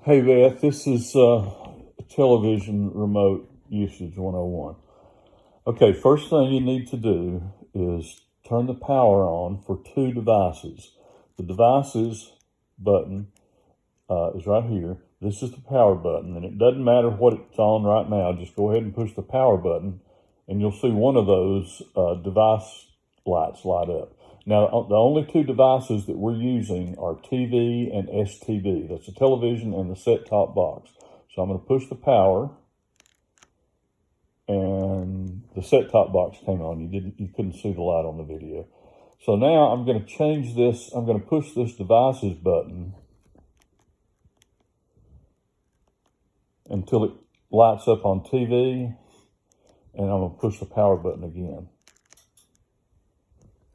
Hey Beth, this is television remote usage 101. Okay, first thing you need to do is turn the power on for two devices. The devices button is right here. This is the power button, and it doesn't matter what it's on right now. Just go ahead and push the power button, and you'll see one of those device lights light up. Now, the only two devices that we're using are TV and STB. That's the television and the set-top box. So I'm going to push the power, and the set-top box came on. You couldn't see the light on the video. So now I'm going to change this. I'm going to push this devices button until it lights up on TV, and I'm going to push the power button again.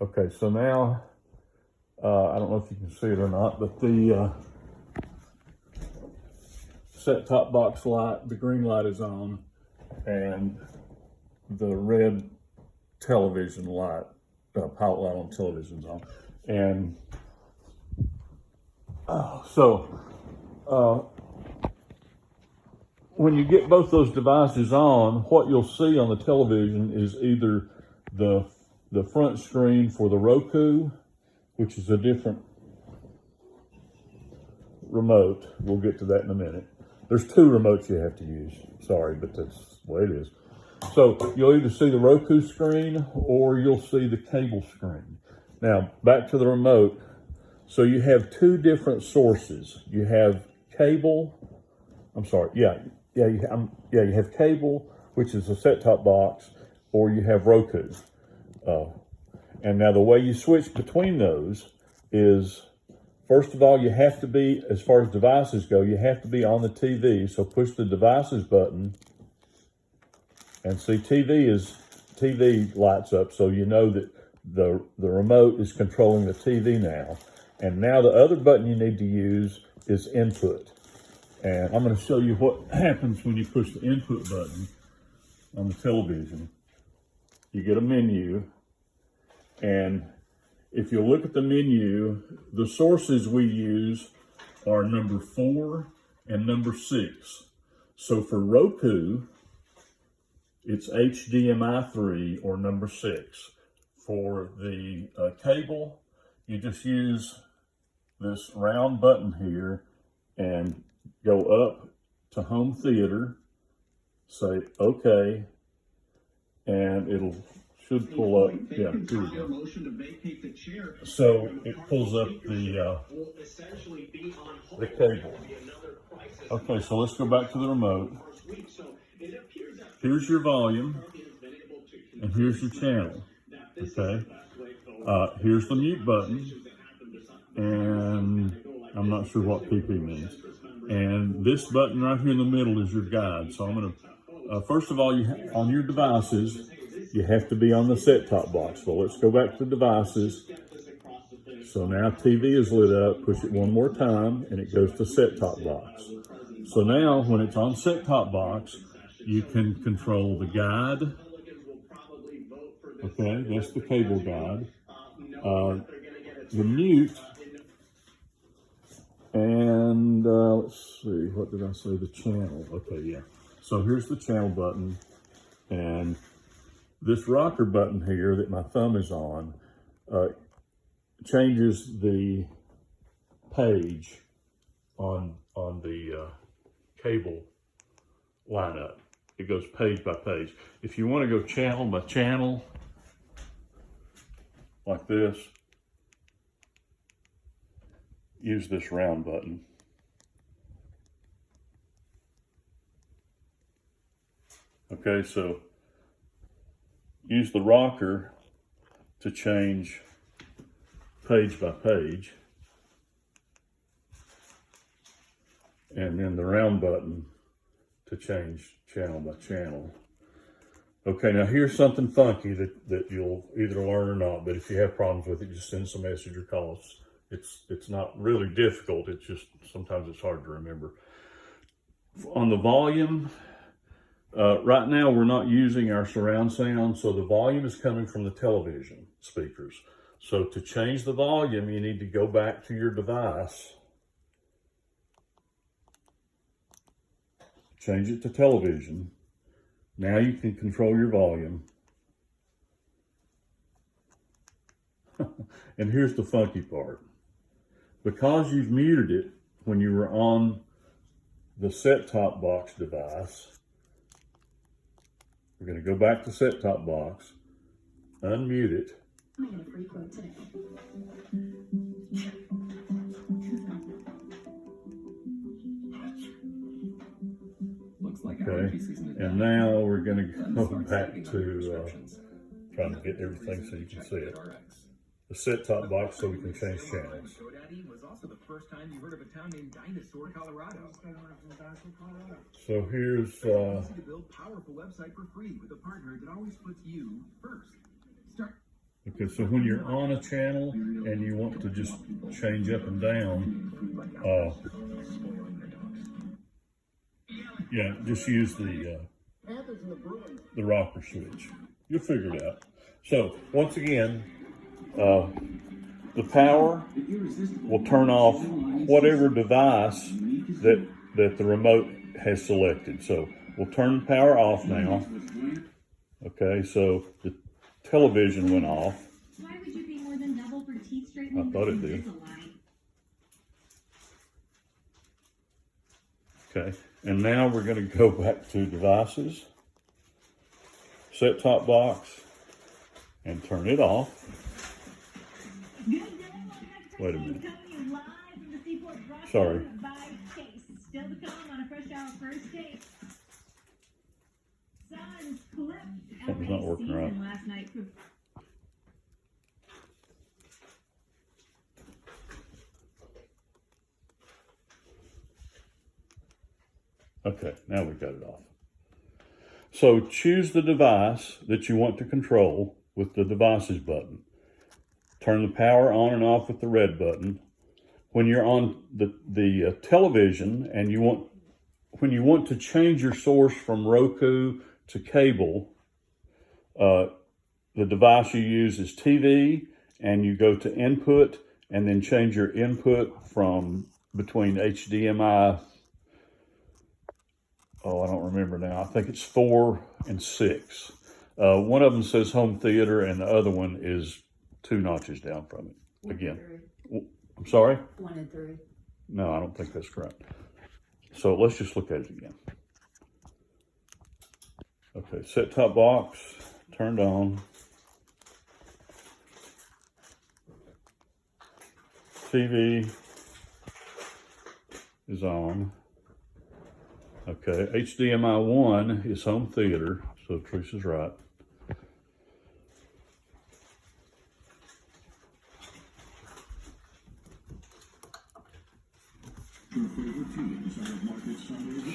Okay, so now, I don't know if you can see it or not, but the set-top box light, the green light is on, and the red television light, pilot light on television is on. And when you get both those devices on, what you'll see on the television is either the front screen for the Roku, which is a different remote. We'll get to that in a minute. There's two remotes you have to use. Sorry, but that's the way it is. So you'll either see the Roku screen or you'll see the cable screen. Now, back to the remote. So you have two different sources. You have cable. You have cable, which is a set-top box, or you have Roku. And now the way you switch between those is, first of all, you have to be, as far as devices go, you have to be on the TV. So push the devices button, and see TV lights up, so you know that the remote is controlling the TV now. And now the other button you need to use is input. And I'm going to show you what happens when you push the input button on the television. You get a menu, and if you look at the menu, the sources we use are number 4 and number 6. So for Roku, it's HDMI 3 or number 6. For the cable, you just use this round button here and go up to home theater, say okay, and it'll should pull up. Yeah, here we go. So it pulls up the cable. Okay, so let's go back to the remote. Here's your volume, and here's your channel. Okay, here's the mute button, and I'm not sure what PP means. And this button right here in the middle is your guide. So I'm going to, first of all, on your devices, you have to be on the set-top box. So let's go back to devices. So now TV is lit up. Push it one more time, and it goes to set-top box. So now, when it's on set-top box, you can control the guide. Okay, that's the cable guide. The mute. And let's see, what did I say? The channel. Okay, yeah. So here's the channel button, and this rocker button here that my thumb is on changes the page on the cable lineup. It goes page by page. If you want to go channel by channel, like this, use this round button. Okay, so use the rocker to change page by page, and then the round button to change channel by channel. Okay, now here's something funky that you'll either learn or not, but if you have problems with it, just send us a message or call us. It's not really difficult, it's just sometimes it's hard to remember. On the volume, right now we're not using our surround sound, so the volume is coming from the television speakers. So to change the volume, you need to go back to your device change it to television. Now you can control your volume. And here's the funky part. Because you've muted it when you were on the set-top box device, we're going to go back to set-top box, unmute it. I got a free quote today. Okay, and now we're going to go back to trying to get everything so you can see it. The set-top box so we can change channels. So here's okay, so when you're on a channel and you want to just change up and down, yeah, just use the rocker switch. You'll figure it out. So once again, the power will turn off whatever device that the remote has selected. So we'll turn the power off now. Okay, so the television went off. Why would you be more than double for teeth straightening? I thought it did. Okay, and now we're going to go back to devices, set-top box, and turn it off. Wait a minute. Sorry. Still to come on a fresh hour first take. Suns clipped Something's not working right. last night. Okay, now we've got it off. So choose the device that you want to control with the devices button. Turn the power on and off with the red button. When you're on the television and when you want to change your source from Roku to cable, the device you use is TV, and you go to input and then change your input from between HDMI. Oh, I don't remember now. I think it's 4 and 6. One of them says home theater, and the other one is 2 notches down from it. Again, I'm sorry? 1 and 3. No, I don't think that's correct. So let's just look at it again. Okay, set-top box turned on. TV is on. Okay, HDMI 1 is home theater, so Teresa's right.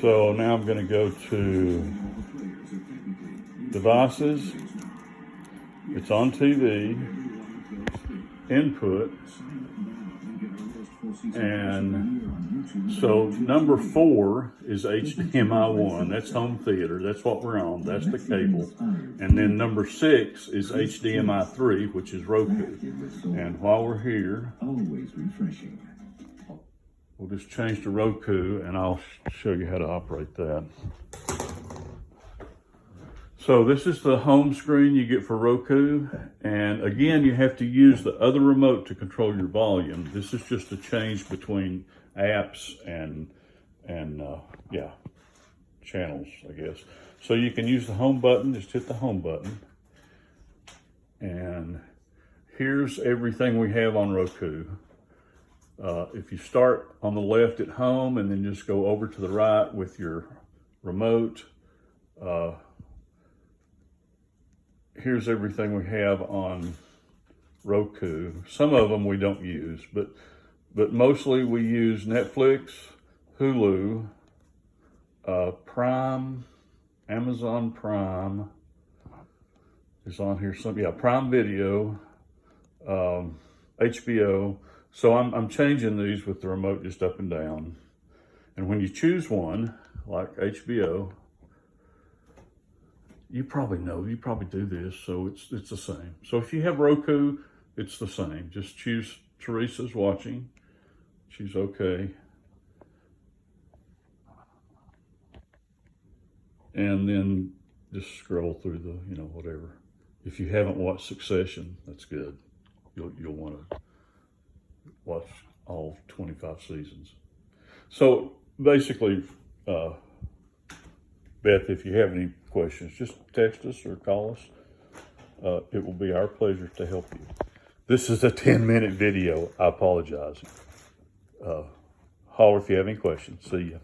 So now I'm going to go to devices. It's on TV, input, and so number 4 is HDMI 1. That's home theater. That's what we're on. That's the cable. And then number 6 is HDMI 3, which is Roku. And while we're here, we'll just change to Roku, and I'll show you how to operate that. So this is the home screen you get for Roku. And again, you have to use the other remote to control your volume. This is just a change between apps and channels, I guess. So you can use the home button, just hit the home button. And here's everything we have on Roku. If you start on the left at home and then just go over to the right with your remote, here's everything we have on Roku. Some of them we don't use, but mostly we use Netflix, Hulu, Prime, Amazon Prime is on here. Prime Video, HBO. So I'm changing these with the remote just up and down. And when you choose one, like HBO, you probably do this, so it's the same. So if you have Roku, it's the same. Just choose Teresa's watching. She's okay. and then just scroll through the, you know, whatever. If you haven't watched Succession, that's good. You'll want to watch all 25 seasons. So basically, Beth, if you have any questions, just text us or call us. It will be our pleasure to help you. This is a 10-minute video. I apologize. Holler if you have any questions. See ya.